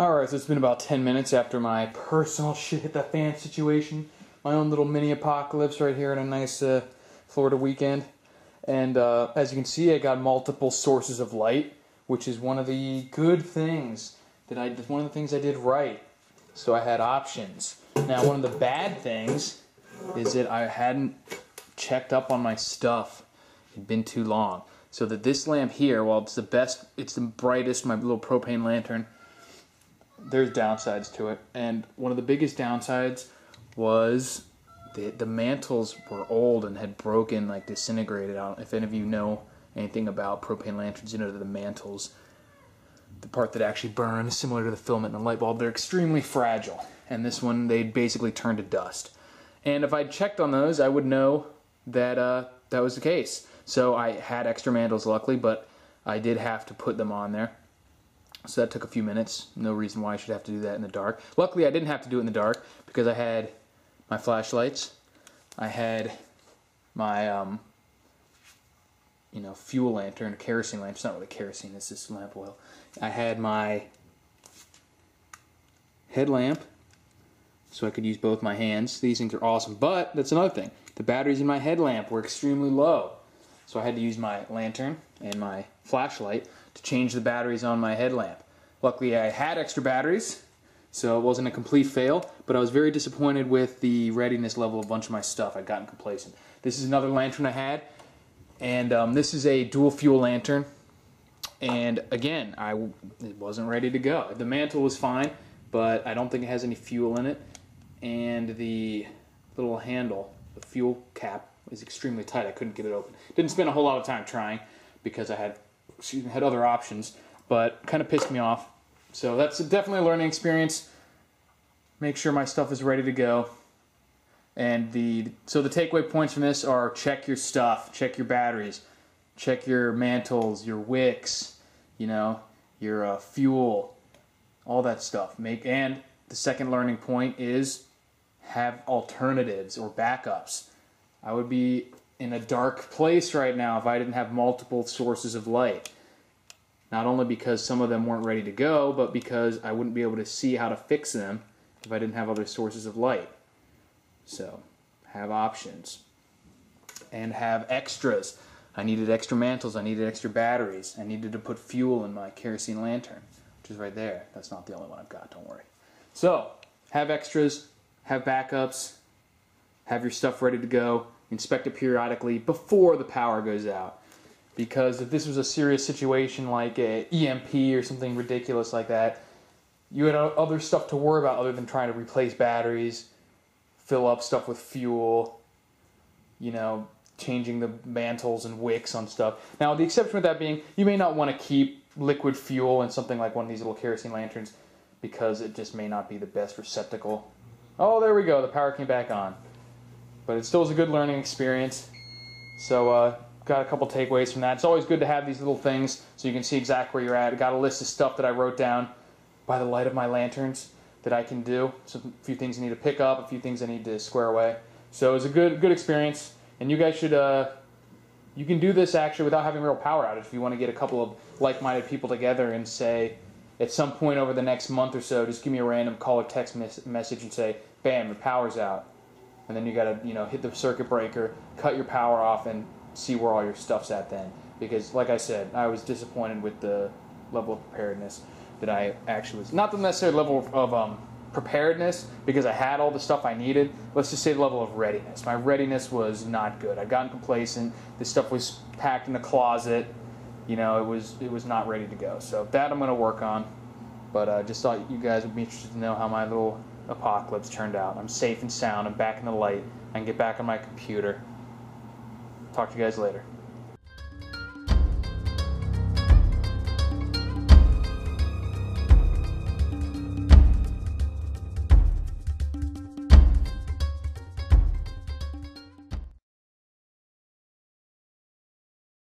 Alright, so it's been about 10 minutes after my personal shit hit the fan situation. My own little mini apocalypse right here in a nice Florida weekend. And as you can see, I got multiple sources of light, which is one of the good things one of the things I did right. So I had options. Now, one of the bad things is that I hadn't checked up on my stuff. It had been too long. So that this lamp here, while it's the best, it's the brightest, my little propane lantern, there's downsides to it. And one of the biggest downsides was the mantles were old and had broken, like disintegrated. I don't know if any of you know anything about propane lanterns, you know that the mantles, the part that actually burns, similar to the filament in a light bulb, they're extremely fragile. And this one, they basically turned to dust. And if I'd checked on those, I would know that that was the case. So I had extra mantles, luckily, but I did have to put them on there. So that took a few minutes. No reason why I should have to do that in the dark. Luckily, I didn't have to do it in the dark because I had my flashlights. I had my, fuel lantern, kerosene lamp. It's not really kerosene, it's just lamp oil. I had my headlamp, so I could use both my hands. These things are awesome, but that's another thing. The batteries in my headlamp were extremely low. So I had to use my lantern and my flashlight to change the batteries on my headlamp. Luckily, I had extra batteries, so it wasn't a complete fail, but I was very disappointed with the readiness level of a bunch of my stuff. I'd gotten complacent. This is another lantern I had, and this is a dual fuel lantern. And again, it wasn't ready to go. The mantle was fine, but I don't think it has any fuel in it. And the little handle, the fuel cap, is extremely tight. I couldn't get it open. Didn't spend a whole lot of time trying because I had other options, but kind of pissed me off. So that's definitely a learning experience. Make sure my stuff is ready to go. And so the takeaway points from this are: check your stuff, check your batteries, check your mantles, your wicks, your fuel, all that stuff. And the second learning point is have alternatives or backups. I would be in a dark place right now if I didn't have multiple sources of light. Not only because some of them weren't ready to go, but because I wouldn't be able to see how to fix them if I didn't have other sources of light. So, have options. And have extras. I needed extra mantles, I needed extra batteries, I needed to put fuel in my kerosene lantern, which is right there. That's not the only one I've got, don't worry. So, have extras, have backups, have your stuff ready to go, inspect it periodically before the power goes out. Because if this was a serious situation like a EMP or something ridiculous like that, you had other stuff to worry about other than trying to replace batteries, fill up stuff with fuel, changing the mantles and wicks on stuff. Now, the exception with that being, you may not want to keep liquid fuel in something like one of these little kerosene lanterns because it just may not be the best receptacle. Oh, there we go. The power came back on. But it still was a good learning experience. So, got a couple takeaways from that. It's always good to have these little things so you can see exactly where you're at. I got a list of stuff that I wrote down by the light of my lanterns that I can do. So a few things I need to pick up, a few things I need to square away. So it was a good experience. And you guys should, you can do this actually without having a real power outage if you want to get a couple of like-minded people together and say, at some point over the next month or so, just give me a random call or text message and say, bam, the power's out. And then you got to, hit the circuit breaker, cut your power off, and see where all your stuff's at then. Because, like I said, I was disappointed with the level of preparedness that I actually was. Not the necessary level of preparedness, because I had all the stuff I needed. Let's just say the level of readiness. My readiness was not good. I'd gotten complacent. This stuff was packed in a closet. It was not ready to go. So that I'm going to work on. But I just thought you guys would be interested to know how my little apocalypse turned out. I'm safe and sound. I'm back in the light. I can get back on my computer. Talk to you guys later.